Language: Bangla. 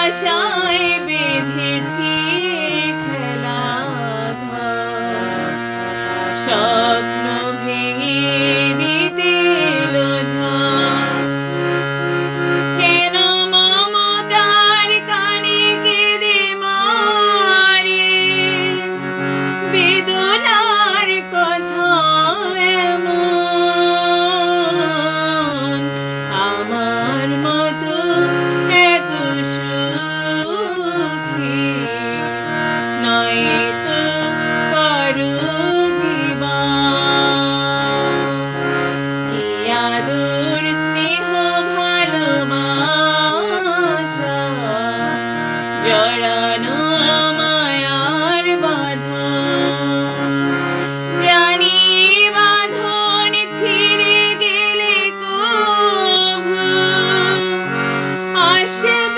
আশায় বেঁধেছি খেলা ঘর, স্বপ্ন ভেঙে দিতে এলো ঝড়। কেন মমতার কানে কেঁদে মরে, বেদনার কথা এমন, আমার মতো এত সুখী নয় তো কারো জীবন। কি আদর স্নেহ ভালোবাসা জড়ানো মায়ার বাঁধন, জানি বাঁধন ছিঁড়ে গেলে কভু আসবে